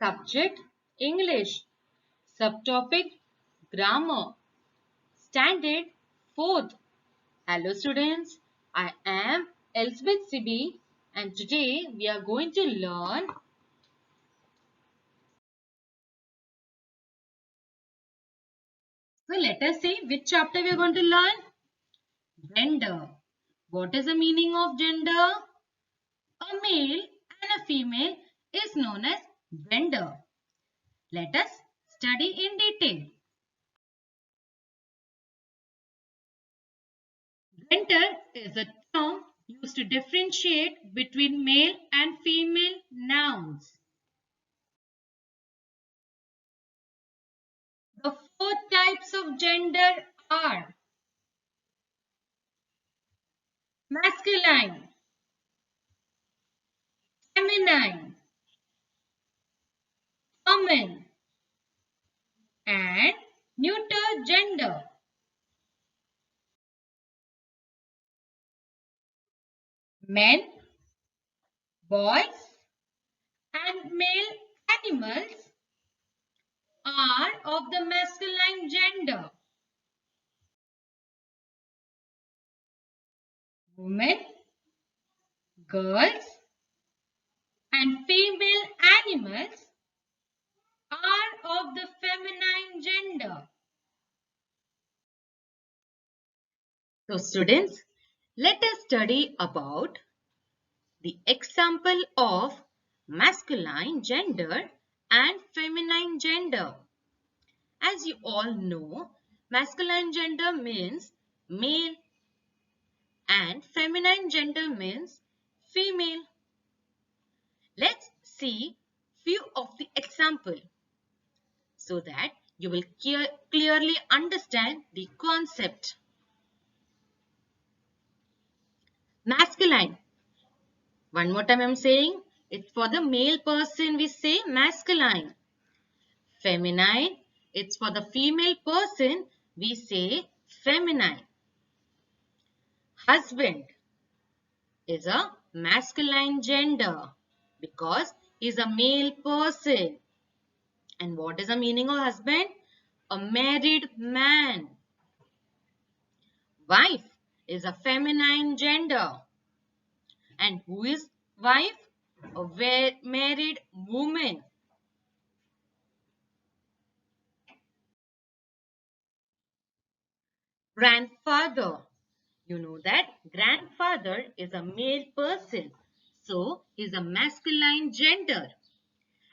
Subject English. Subtopic Grammar. Standard 4th. Hello students, I am Elizabeth Sibi and today we are going to learn. So let us see which chapter we are going to learn. Gender. What is the meaning of gender? A male and a female is known as gender. Let us study in detail. Gender is a term used to differentiate between male and female nouns. The four types of gender are masculine, feminine, common, and neuter gender. Men, boys, and male animals are of the masculine gender. Women, girls, and female animals are of the feminine gender. So students, let us study about the example of masculine gender and feminine gender. As you all know, masculine gender means male and feminine gender means female. Let's see few of the example so that you will clearly understand the concept. Masculine. One more time I am saying, it's for the male person we say masculine. Feminine, it's for the female person we say feminine. Husband is a masculine gender because he's a male person. And what is the meaning of husband? A married man. Wife is a feminine gender. And who is wife? A married woman. Grandfather. You know that grandfather is a male person. So, he is a masculine gender.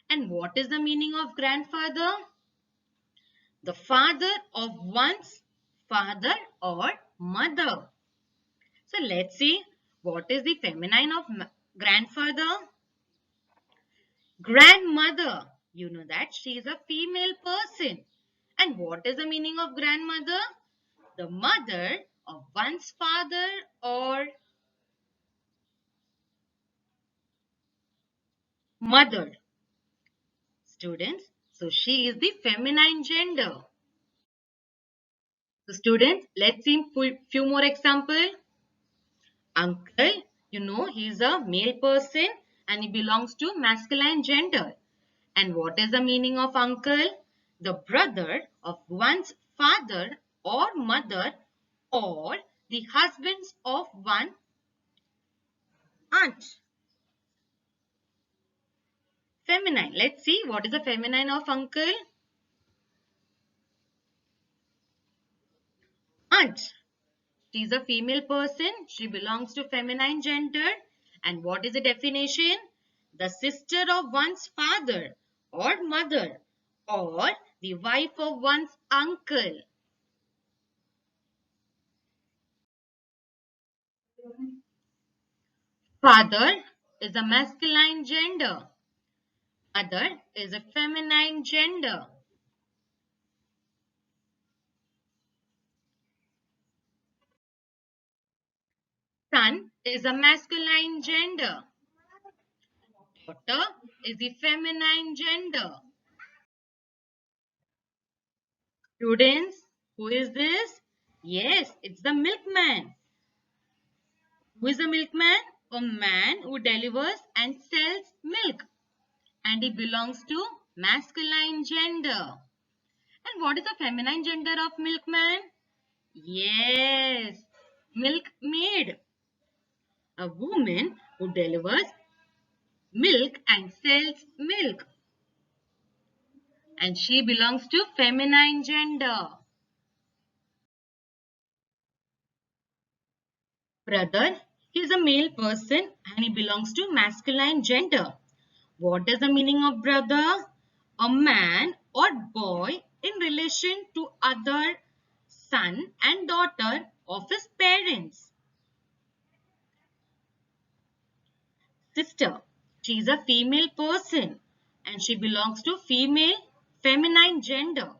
And what is the meaning of grandfather? The father of one's father or mother. So, let's see what is the feminine of grandfather. Grandmother. You know that she is a female person. And what is the meaning of grandmother? The mother of one's father or mother. Students, so she is the feminine gender. So students, let's see few more examples. Uncle, you know, he is a male person and he belongs to masculine gender. And what is the meaning of uncle? The brother of one's father or mother or the husbands of one aunt. Feminine. Let's see what is the feminine of uncle. Aunt. She is a female person. She belongs to feminine gender. And what is the definition? The sister of one's father or mother or the wife of one's uncle. Father is a masculine gender. Mother is a feminine gender. Son is a masculine gender. Daughter is the feminine gender. Students, who is this? Yes, it's the milkman. Who is a milkman? A man who delivers and sells milk. and he belongs to masculine gender. And what is the feminine gender of milkman? Yes, milkmaid. A woman who delivers milk and sells milk. And she belongs to feminine gender. Brother, he is a male person and he belongs to masculine gender. What is the meaning of brother? A man or boy in relation to other son and daughter of his parents. Sister, she is a female person and she belongs to female feminine gender.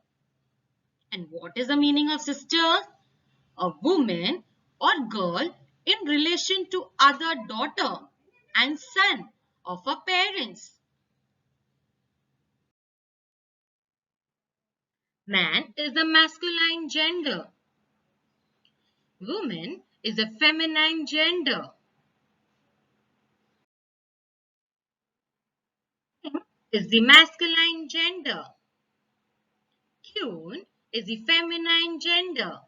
And what is the meaning of sister? A woman or girl in relation to other daughter and son of her parents. Man is the masculine gender. Woman is a feminine gender. King is the masculine gender. Queen is the feminine gender.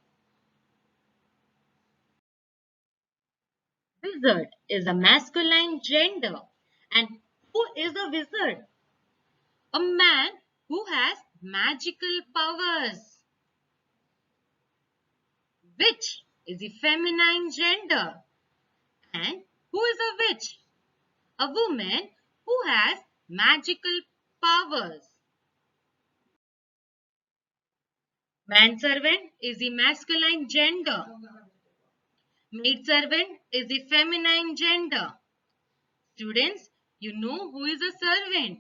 Wizard is a masculine gender. And who is a wizard? A man who has magical powers. Witch is the feminine gender. And who is a witch? A woman who has magical powers. Manservant is the masculine gender. Maidservant is the feminine gender. Students, you know who is a servant?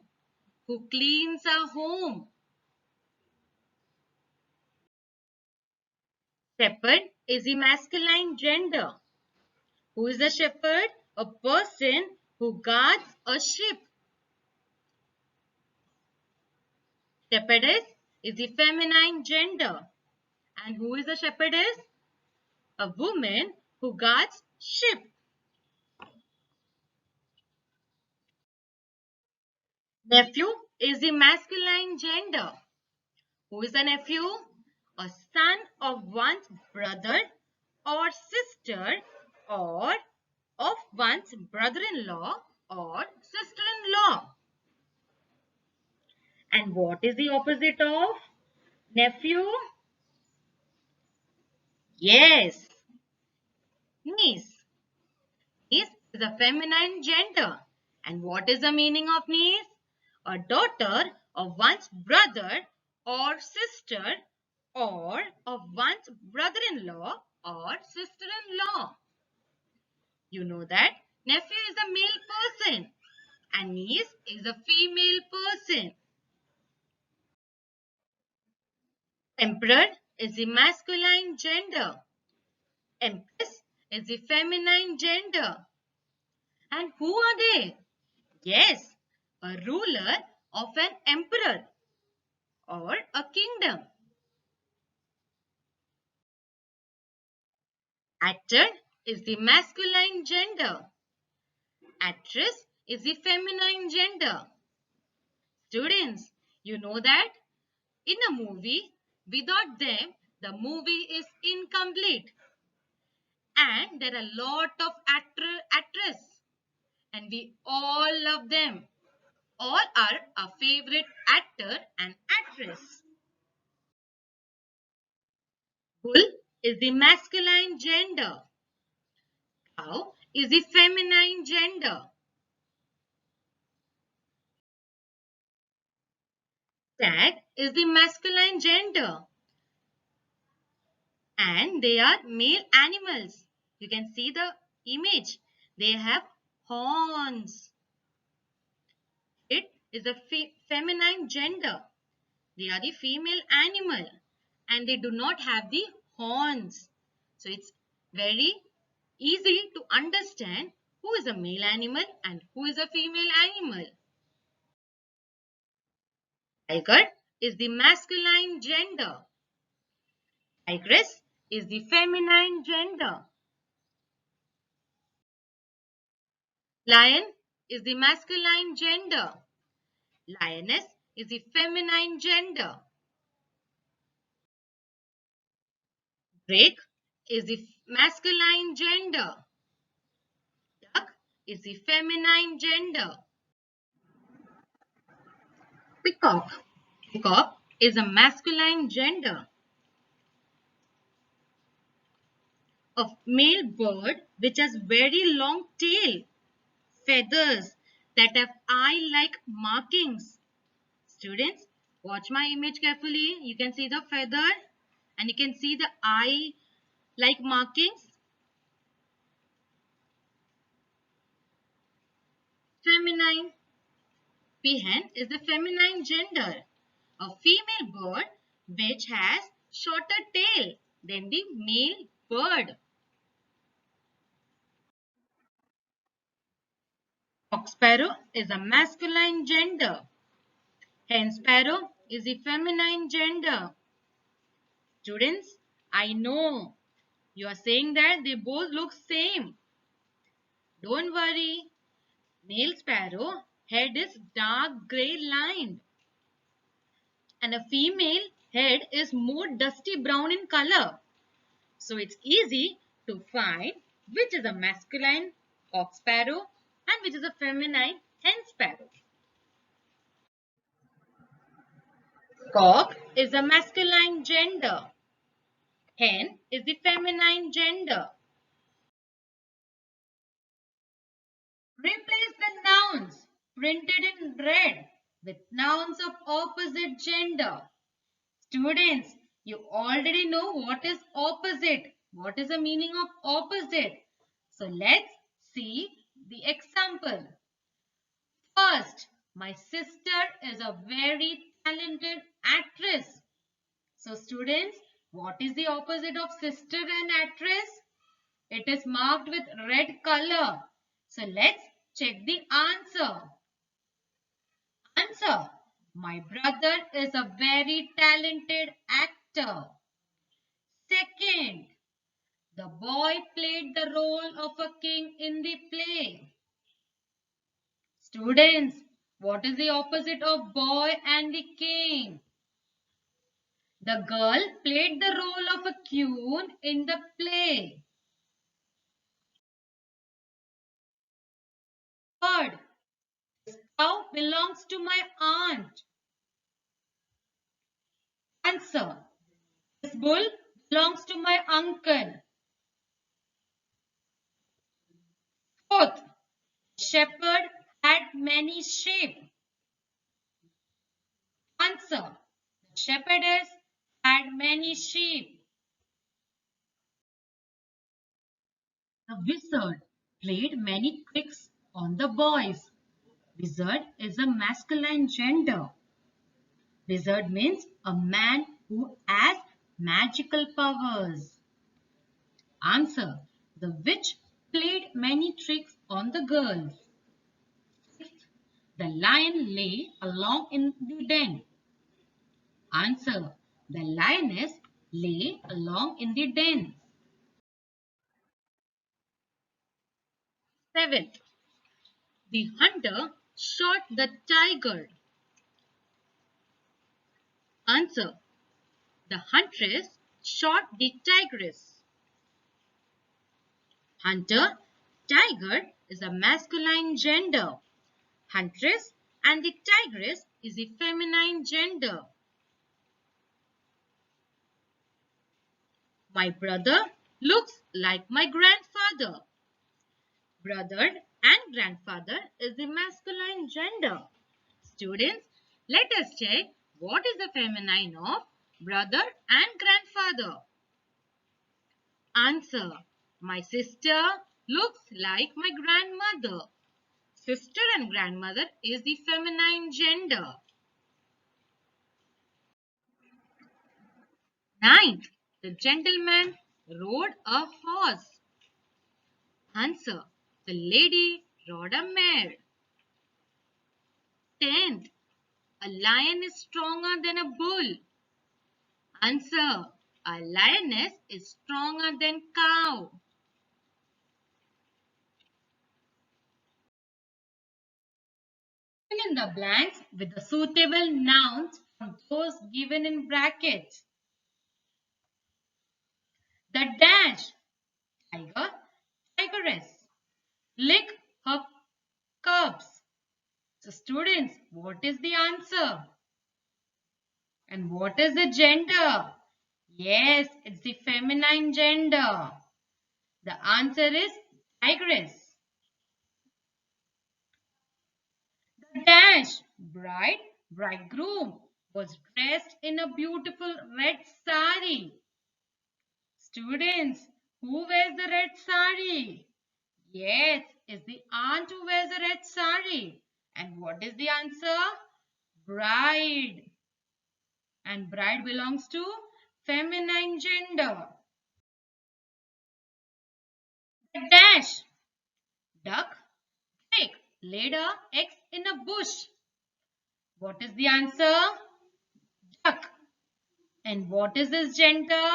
Who cleans a home. Shepherd is the masculine gender. Who is a shepherd? A person who guards a sheep. Shepherdess is the feminine gender. And who is a shepherdess? A woman who guards sheep. Nephew is the masculine gender. Who is a nephew? A son of one's brother or sister or of one's brother-in-law or sister-in-law. And what is the opposite of nephew? Yes, niece. Niece is a feminine gender. And what is the meaning of niece? A daughter of one's brother or sister or of one's brother-in-law or sister-in-law. You know that nephew is a male person and niece is a female person. Emperor is the masculine gender. Empress is the feminine gender. And who are they? Yes, a ruler of an emperor or a kingdom. Actor is the masculine gender. Actress is the feminine gender. Students, you know that in a movie, without them, the movie is incomplete. And there are a lot of actors and we all love them. All are our favorite actor and actress. Bull is the masculine gender. Cow is the feminine gender. Stag is the masculine gender. And they are male animals. You can see the image. They have horns. It is a feminine gender. They are the female animal and they do not have the horns. So it's very easy to understand who is a male animal and who is a female animal. Tiger is the masculine gender. Tigress is the feminine gender. Lion is the masculine gender. Lioness is the feminine gender. Drake is the masculine gender. Duck is the feminine gender. Peacock. Peacock is a masculine gender. A male bird which has very long tail, feathers that have eye-like markings. Students, watch my image carefully. You can see the feather and you can see the eye-like markings. Feminine. Peahen is the feminine gender. A female bird which has shorter tail than the male bird. Cock sparrow is a masculine gender. Hen sparrow is the feminine gender. Students, I know you are saying that they both look same. Don't worry. Male sparrow head is dark grey lined and a female head is more dusty brown in color. So it's easy to find which is a masculine cock sparrow and which is a feminine hen sparrow. Cock is a masculine gender. Hen is the feminine gender. Replace the nouns printed in red with nouns of opposite gender. Students, you already know what is opposite. What is the meaning of opposite? So let's see the example. First, my sister is a very talented actress. So students, what is the opposite of sister and actress? It is marked with red color. So let's check the answer. Answer. My brother is a very talented actor. Second, the boy played the role of a king in the play. Students, what is the opposite of boy and the king? The girl played the role of a queen in the play. Third, this cow belongs to my aunt. Answer, this bull belongs to my uncle. Fourth, shepherd had many sheep. Answer, the shepherdess had many sheep. The wizard played many tricks on the boys. Wizard is a masculine gender. Wizard means a man who has magical powers. Answer, the witch played many tricks on the girls. The lion lay along in the den. Answer, the lioness lay along in the den. Seventh, the hunter shot the tiger. Answer, the huntress shot the tigress. Hunter, tiger is a masculine gender. Huntress and the tigress is the feminine gender. My brother looks like my grandfather. Brother and grandfather is the masculine gender. Students, let us check what is the feminine of brother and grandfather. Answer, my sister looks like my grandmother. Sister and grandmother is the feminine gender. Ninth, the gentleman rode a horse. Answer, the lady rode a mare. 10th, a lion is stronger than a bull. Answer, a lioness is stronger than cow. in the blanks with the suitable nouns from those given in brackets. The dash, tiger, tigress, lick her cubs. So students, what is the answer? And what is the gender? Yes, it's the feminine gender. The answer is tigress. The dash, bride, bridegroom was dressed in a beautiful red sari. Students, who wears the red sari? Yes, it's the aunt who wears the red sari. And what is the answer? Bride. And bride belongs to feminine gender. The dash, duck, drake laid her eggs in a bush. What is the answer? Duck. And what is this gender?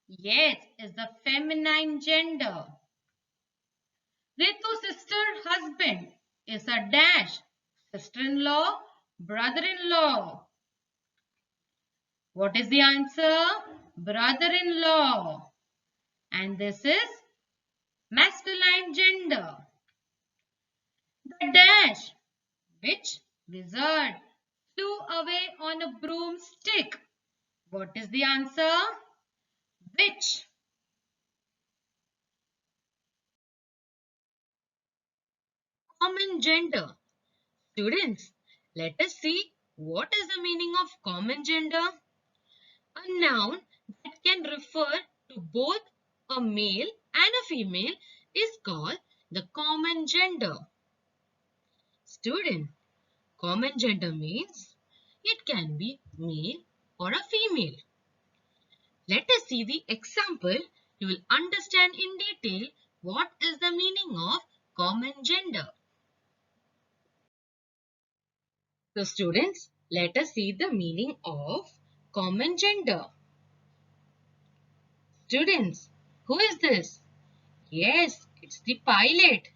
Yes, it's the feminine gender. Ritu's sister husband is a dash, sister-in-law, brother-in-law. What is the answer? Brother-in-law. And this is masculine gender. The dash, witch, wizard, flew away on a broomstick. What is the answer? Witch. Common gender. Students, let us see what is the meaning of common gender. A noun that can refer to both a male and a female is called the common gender. Student, common gender means it can be male or a female. Let us see the example. You will understand in detail what is the meaning of common gender. So students, let us see the meaning of common gender. Students, who is this? Yes, it's the pilot.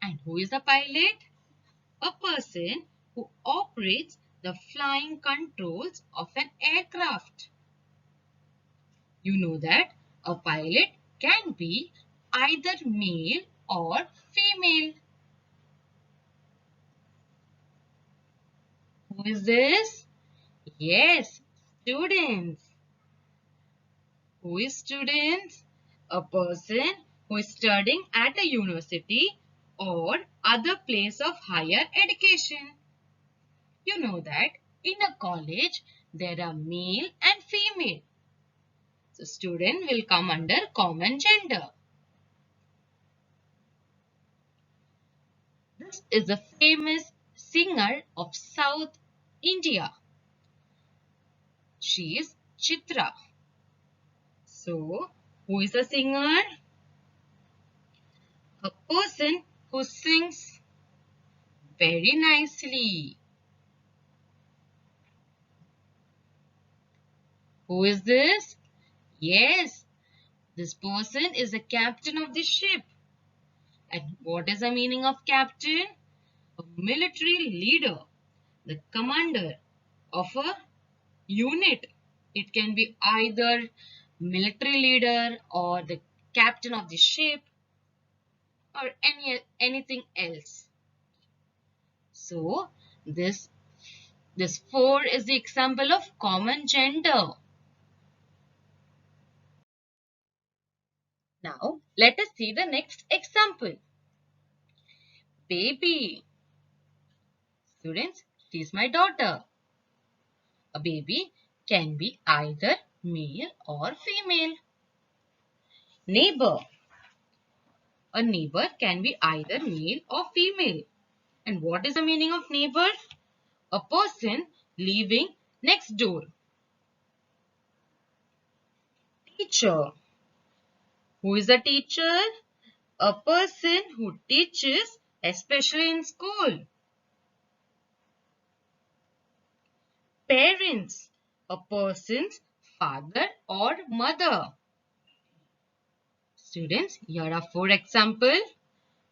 And who is the pilot? A person who operates the flying controls of an aircraft. You know that a pilot can be either male or female. Who is this? Yes, students. Who is students? A person who is studying at a university or other place of higher education. You know that in a college there are male and female. So student will come under common gender. This is a famous singer of South India. She is Chitra. So who is a singer? A person who sings very nicely. Who is this? Yes, this person is the captain of the ship. And what is the meaning of captain? A military leader, the commander of a unit. It can be either military leader or the captain of the ship or anything else. So this 4 is the example of common gender. Now let us see the next example. Baby. Students, she is my daughter. A baby can be either male or female. Neighbor. A neighbor can be either male or female. And what is the meaning of neighbor? A person living next door. Teacher. Who is a teacher? A person who teaches, especially in school. Parents. A person's father or mother. Students, here are 4 examples.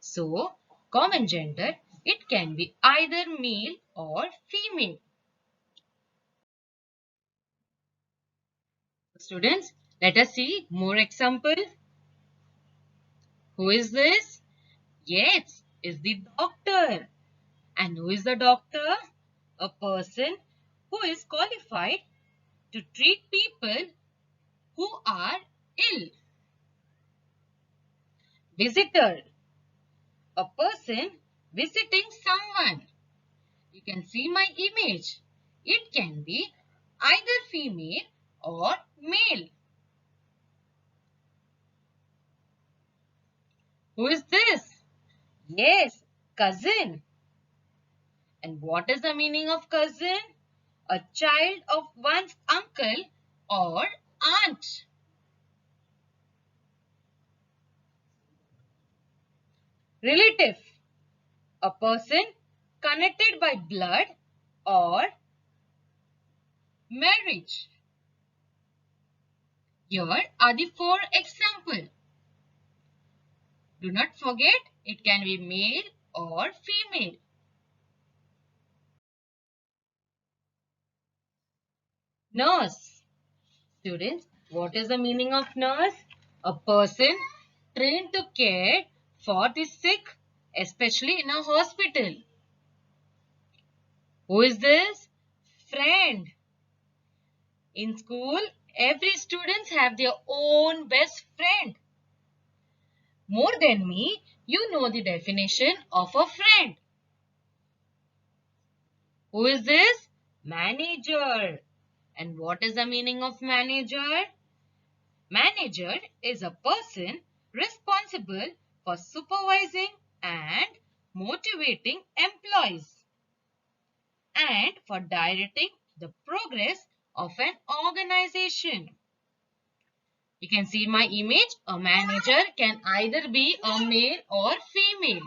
So, common gender It can be either male or female. Students, let us see more examples. Who is this? Yes, is the doctor. And who is the doctor? A person who is qualified to treat people who are ill. Visitor, a person visiting someone. You can see my image. It can be either female or male. Who is this? Yes, cousin. And what is the meaning of cousin? A child of one's uncle or aunt. Relative, a person connected by blood or marriage. Here are the four examples. Do not forget, it can be male or female. Nurse. Students, what is the meaning of nurse? A person trained to care for the sick, especially in a hospital. Who is this? Friend. In school, every student have their own best friend. More than me, you know the definition of a friend. Who is this? Manager. And what is the meaning of manager? Manager is a person responsible for supervising and motivating employees and for directing the progress of an organization. You can see my image. A manager can either be a male or female.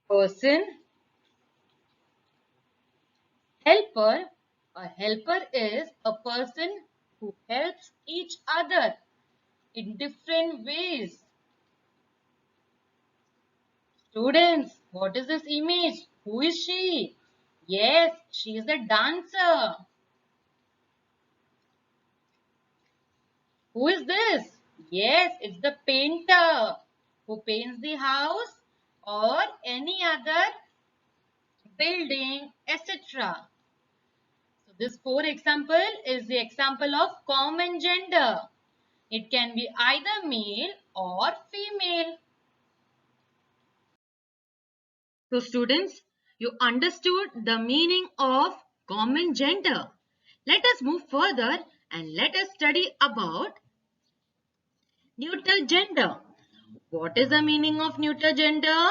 Person, helper. A helper is a person who helps each other in different ways. Students, what is this image? Who is she? Yes, she is a dancer. Who is this? Yes, it's the painter who paints the house or any other building, etc. So this four example is the example of common gender. It can be either male or female. So students, you understood the meaning of common gender. Let us move further and let us study about neuter gender. What is the meaning of neuter gender?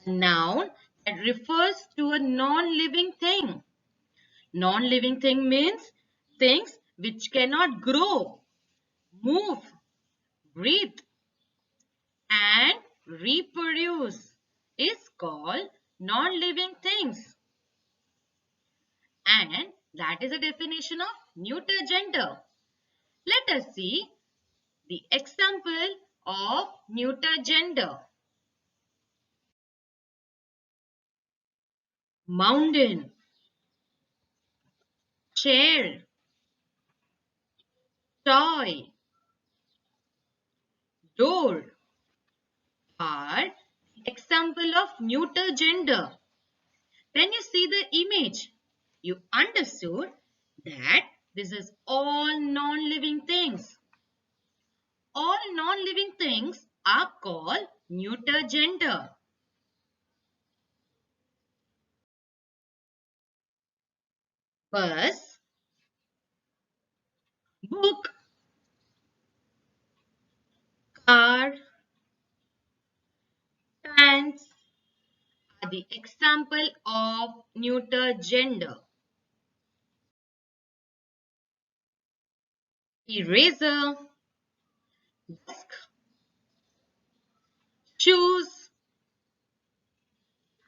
A noun that refers to a non-living thing. Non-living thing means things which cannot grow, move, breathe, and reproduce is called non-living things. And that is a definition of neuter gender. Let us see the example of neuter gender. Mountain, chair, toy, door are example of neuter gender. When you see the image, you understood that this is all non-living things. All non-living things are called neuter gender. Bus, book, car, pants are the example of neuter gender. Eraser, desk, shoes,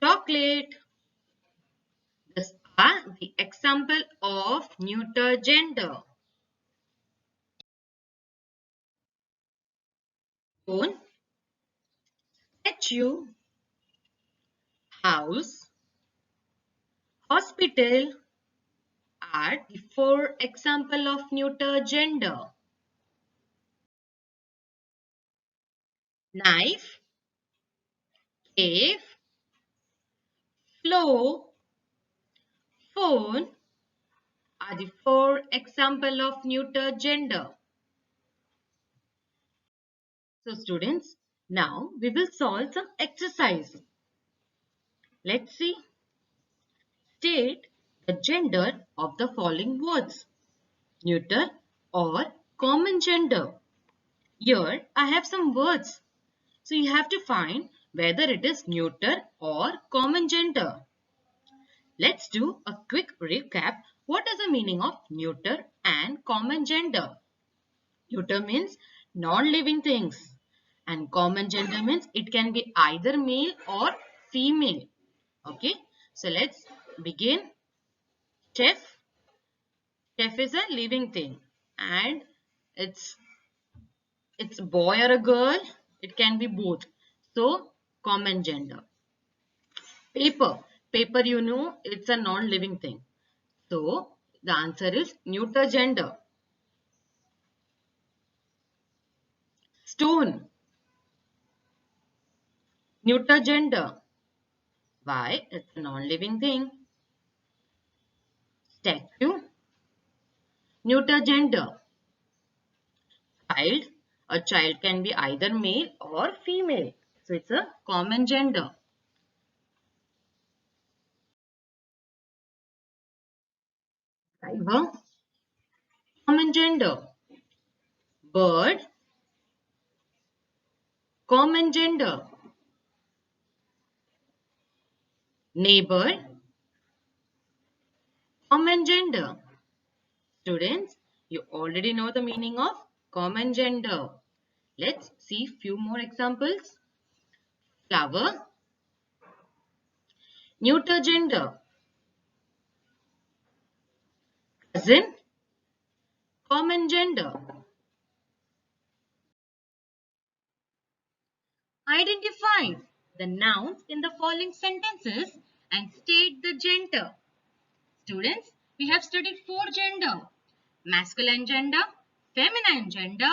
chocolate. These are the example of neuter gender. Stone, statue, house, hospital are the four examples of neuter gender. Knife, cave, flow, phone are the four examples of neuter gender. So students, now we will solve some exercise. Let's see. State the gender of the following words. Neuter or common gender. Here I have some words. So you have to find whether it is neuter or common gender. Let's do a quick recap. What is the meaning of neuter and common gender? Neuter means non-living things and common gender means it can be either male or female. Okay, so let's begin. Chef. Chef is a living thing and it's it's a boy or a girl. It can be both. So common gender. Paper. Paper, you know, it's a non-living thing. So the answer is neuter gender. Stone. Neuter gender. Why? It's a non-living thing. Statue. Neuter gender. Child. A child can be either male or female. So it's a common gender. Driver. Common gender. Bird. Common gender. Neighbor. Common gender. Students, you already know the meaning of common gender. Let's see few more examples. Flower. Neuter gender. Cousin. Common gender. Identify the nouns in the following sentences and state the gender. Students, we have studied four gender. Masculine gender, feminine gender,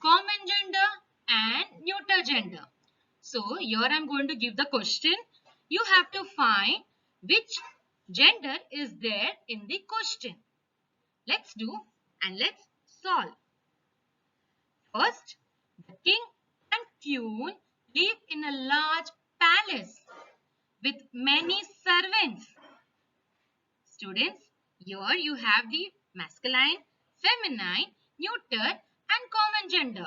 common gender and neuter gender. So here I am going to give the question. You have to find which gender is there in the question. Let's do and let's solve. First, the king and queen live in a large palace with many servants. Students, here you have the masculine, feminine, neuter and common gender.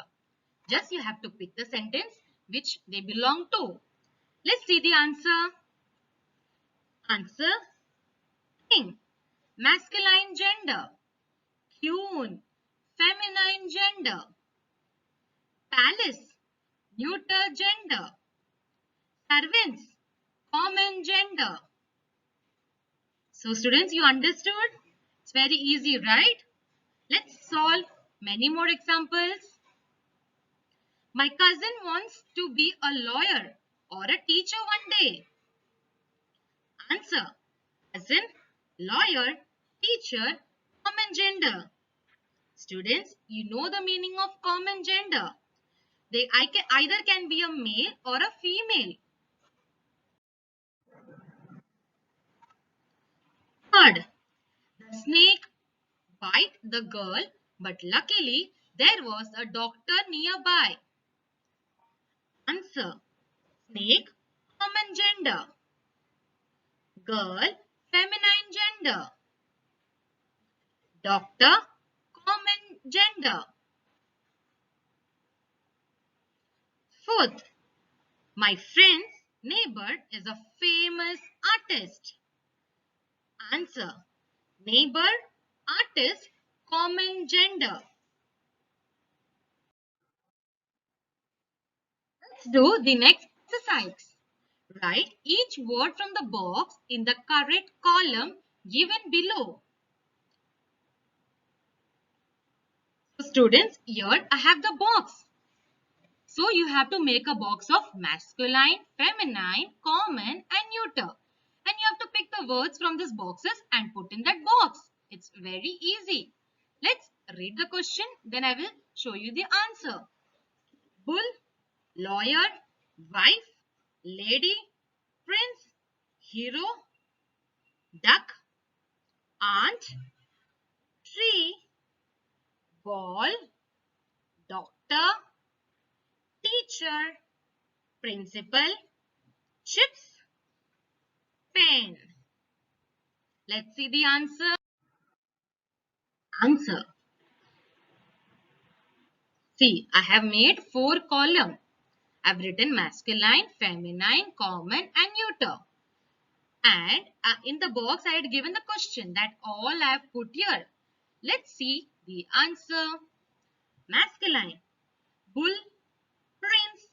Just you have to pick the sentence which they belong to. Let's see the answer. Answer, king, masculine gender. Queen, feminine gender. Palace, neuter gender. Servants, common gender. So students, you understood? It's very easy, right? Let's solve many more examples. My cousin wants to be a lawyer or a teacher one day. Answer, cousin, lawyer, teacher, common gender. Students, you know the meaning of common gender. They either can be a male or a female. Third, the snake bite the girl, but luckily there was a doctor nearby. Answer, snake, common gender. Girl, feminine gender. Doctor, common gender. Fourth, my friend's neighbor is a famous artist. Answer, neighbor, artist, common gender. Let's do the next exercise. Write each word from the box in the correct column given below. So students, here I have the box. So you have to make a box of masculine, feminine, common and neuter. And you have to pick the words from these boxes and put in that box. It's very easy. Let's read the question, then I will show you the answer. Bull, lawyer, wife, lady, prince, hero, duck, aunt, tree, ball, doctor, teacher, principal, chips, pen. Let's see the answer. Answer. See, I have made 4 columns. I've written masculine, feminine, common and neuter. And in the box I had given the question that all I have put here. Let's see the answer. Masculine, bull, prince,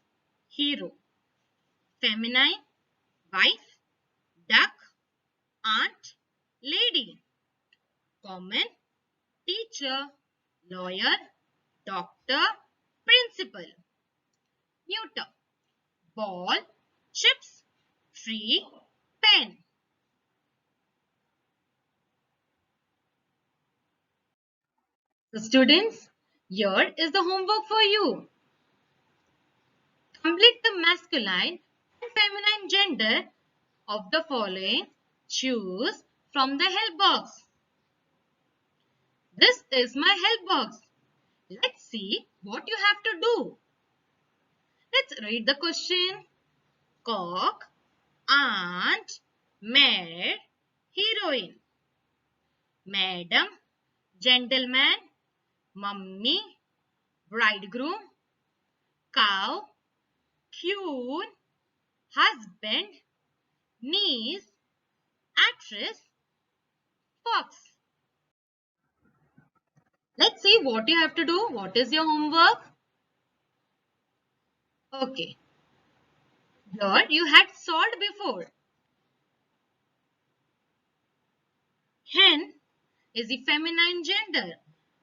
hero. Feminine, wife, duck, aunt, lady. Common, teacher, lawyer, doctor, principal. Neuter, ball, chips, tree, pen. So students, here is the homework for you. Complete the masculine and feminine gender of the following. Choose from the help box. This is my help box. Let's see what you have to do. Let's read the question. Cock, aunt, maid, heroine. Madam, gentleman, mummy, bridegroom, cow, queen, husband, niece, actress, fox. Let's see what you have to do. What is your homework? Okay. Here you had solved before. Hen is the feminine gender.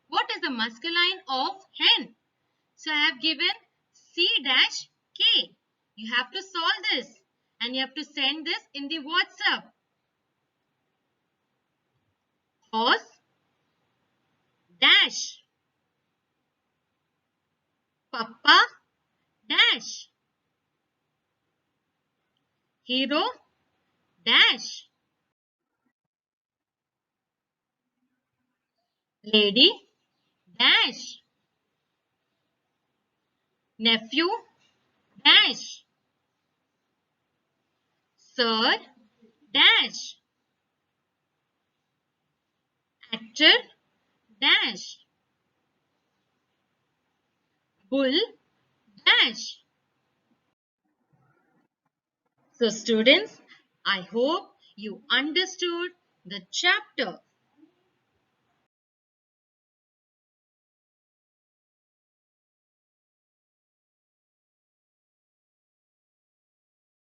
What is the masculine of hen? So I have given C-K. You have to solve this and you have to send this in the WhatsApp. Horse dash. Papa dash. Hero dash. Lady dash. Nephew dash. Sir dash. Actor dash. Bull dash. So students, I hope you understood the chapter